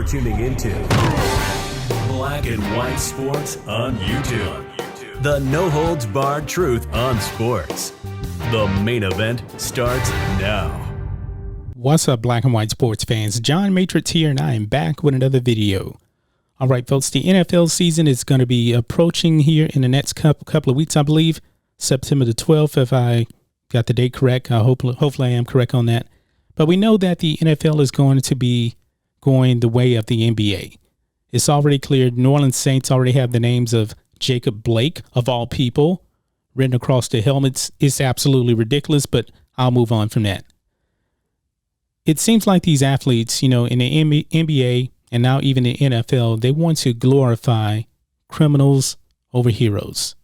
You're tuning into Black and White Sports on YouTube. The no-holds-barred truth on sports. The main event starts now. What's up, Black and White sports fans? John Matrix here, and I am back with another video. All right, folks, the NFL season is going to be approaching here in the next couple of weeks, I believe. September the 12th, if I got the date correct. Hopefully I am correct on that. But we know that the NFL is going to be going the way of the NBA. It's already cleared. New Orleans Saints already have the names of Jacob Blake, of all people, written across the helmets. It's absolutely ridiculous, but I'll move on from that. It seems like these athletes, in the NBA and now even the NFL, they want to glorify criminals over heroes.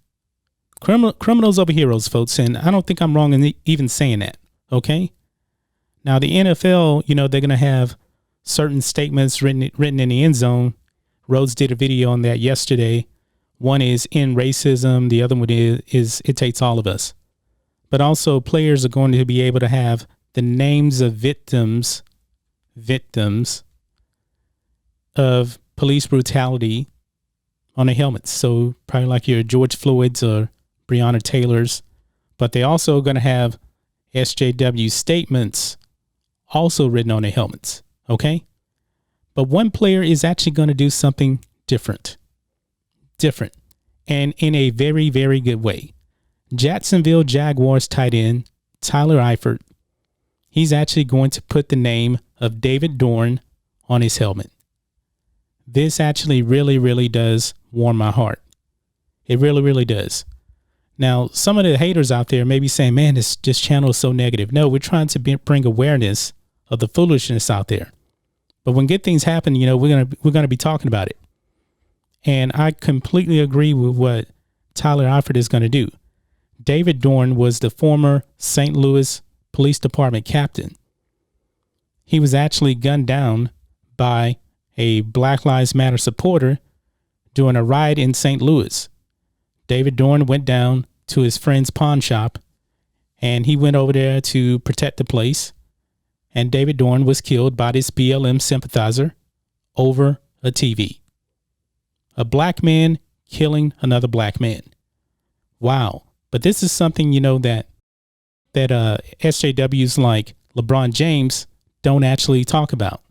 Criminals over heroes, folks, and I don't think I'm wrong in even saying that, okay? Now, the NFL, they're going to have certain statements written in the end zone. Rhodes did a video on that yesterday. One is end racism. The other one is it takes all of us. But also players are going to be able to have the names of victims of police brutality on their helmets. So probably like your George Floyd's or Breonna Taylor's. But they also going to have SJW statements also written on their helmets. Okay? But one player is actually going to do something different. And in a very, very good way. Jacksonville Jaguars tight end Tyler Eifert, he's actually going to put the name of David Dorn on his helmet. This actually really, really does warm my heart. It really, really does. Now, some of the haters out there may be saying, man, this channel is so negative. No, we're trying to bring awareness of the foolishness out there. But when good things happen, we're gonna be talking about it. And I completely agree with what Tyler Eifert is going to do. David Dorn was the former St. Louis Police Department captain. He was actually gunned down by a Black Lives Matter supporter during a riot in St. Louis. David Dorn went down to his friend's pawn shop, and he went over there to protect the place. And David Dorn was killed by this BLM sympathizer over a TV. A black man killing another black man. Wow. But this is something, that SJWs like LeBron James don't actually talk about.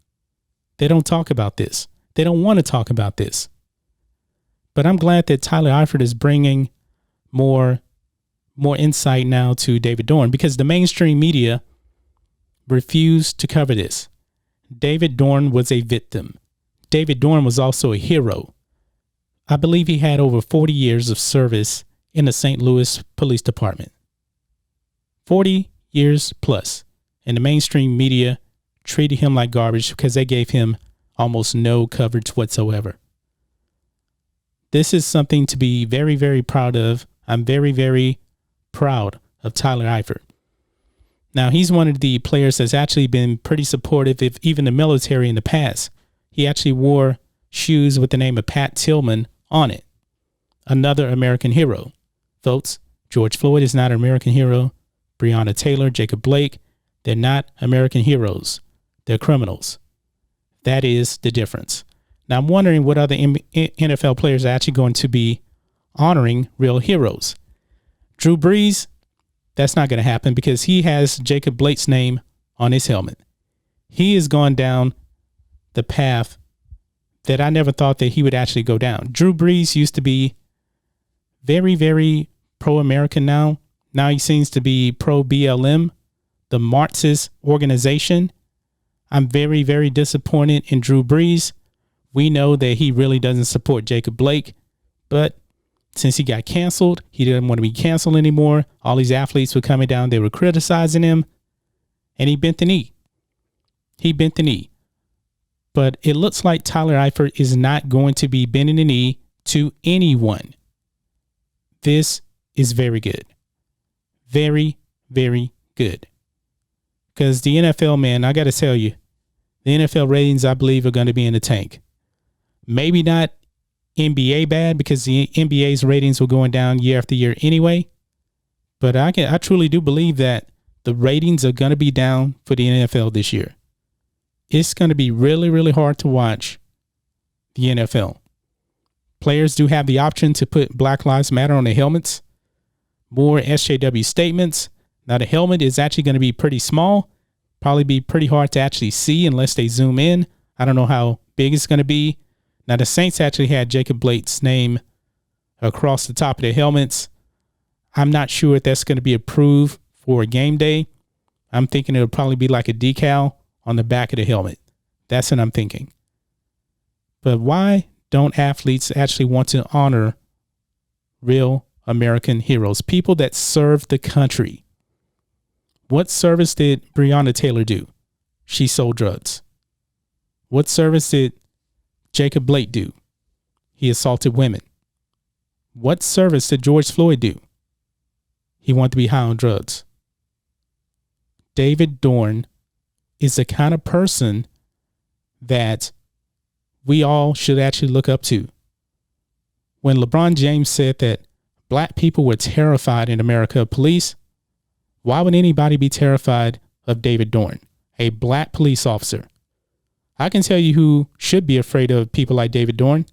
They don't talk about this. They don't want to talk about this. But I'm glad that Tyler Eifert is bringing more insight now to David Dorn, because the mainstream media refused to cover this. David Dorn was a victim. David Dorn was also a hero. I believe he had over 40 years of service in the St. Louis Police Department. 40 years plus. And the mainstream media treated him like garbage because they gave him almost no coverage whatsoever. This is something to be very, very proud of. I'm very, very proud of Tyler Eifert. Now, he's one of the players that's actually been pretty supportive of even the military in the past. He actually wore shoes with the name of Pat Tillman on it. Another American hero. Folks, George Floyd is not an American hero. Breonna Taylor, Jacob Blake, they're not American heroes. They're criminals. That is the difference. Now, I'm wondering what other NFL players are actually going to be honoring real heroes. Drew Brees, that's not going to happen because he has Jacob Blake's name on his helmet. He has gone down the path that I never thought that he would actually go down. Drew Brees used to be very, very pro-American now. Now he seems to be pro-BLM, the Marxist organization. I'm very, very disappointed in Drew Brees. We know that he really doesn't support Jacob Blake, but since he got canceled, he didn't want to be canceled anymore. All these athletes were coming down. They were criticizing him, and he bent the knee. But it looks like Tyler Eifert is not going to be bending the knee to anyone. This is very good. Very, very good. Because the NFL, man, I got to tell you, the NFL ratings, I believe, are going to be in the tank. Maybe not NBA bad, because the NBA's ratings were going down year after year anyway. But I truly do believe that the ratings are going to be down for the NFL this year. it's going to be really, really hard to watch the NFL. Players do have the option to put Black Lives Matter on their helmets. More SJW statements. Now, the helmet is actually going to be pretty small. Probably be pretty hard to actually see unless they zoom in. I don't know how big it's going to be. Now, the Saints actually had Jacob Blake's name across the top of their helmets. I'm not sure if that's going to be approved for a game day. I'm thinking it'll probably be like a decal on the back of the helmet. That's what I'm thinking. But why don't athletes actually want to honor real American heroes, people that serve the country? What service did Breonna Taylor do? She sold drugs. What service did Jacob Blake do? He assaulted women. What service did George Floyd do? He wanted to be high on drugs. David Dorn is the kind of person that we all should actually look up to. When LeBron James said that black people were terrified in America of police, why would anybody be terrified of David Dorn, a black police officer? I can tell you who should be afraid of people like David Dorn.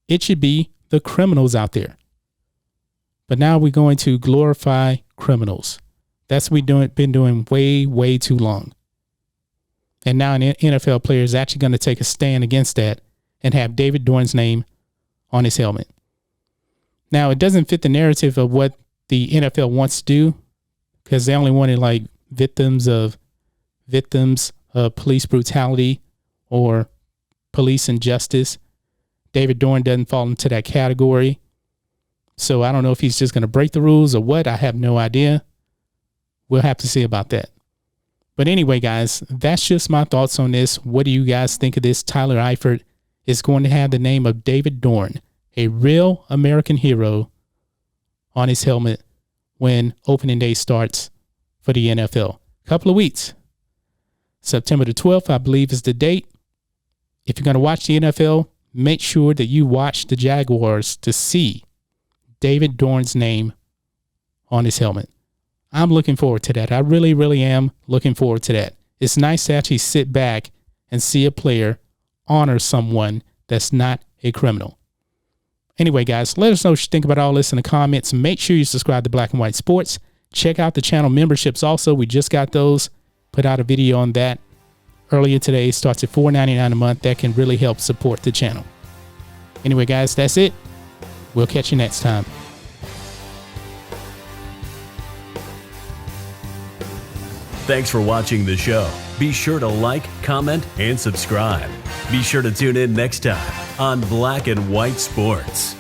It should be the criminals out there. But now we're going to glorify criminals. That's what we've been doing way, way too long. And now an NFL player is actually going to take a stand against that and have David Dorn's name on his helmet. Now, it doesn't fit the narrative of what the NFL wants to do, because they only wanted like victims of police brutality or police injustice. David Dorn doesn't fall into that category. So I don't know if he's just going to break the rules or what. I have no idea. We'll have to see about that. But anyway, guys, that's just my thoughts on this. What do you guys think of this? Tyler Eifert is going to have the name of David Dorn, a real American hero, on his helmet when opening day starts for the NFL. A couple of weeks. September the 12th, I believe, is the date. If you're going to watch the NFL, make sure that you watch the Jaguars to see David Dorn's name on his helmet. I'm looking forward to that. I really, really am looking forward to that. It's nice to actually sit back and see a player honor someone that's not a criminal. Anyway, guys, let us know what you think about all this in the comments. Make sure you subscribe to Black and White Sports. Check out the channel memberships also. We just got those. Put out a video on that earlier today. Starts at $4.99 a month. That can really help support the channel. Anyway, guys, that's it. We'll catch you next time. Thanks for watching the show. Be sure to like, comment, and subscribe. Be sure to tune in next time on Black and White Sports.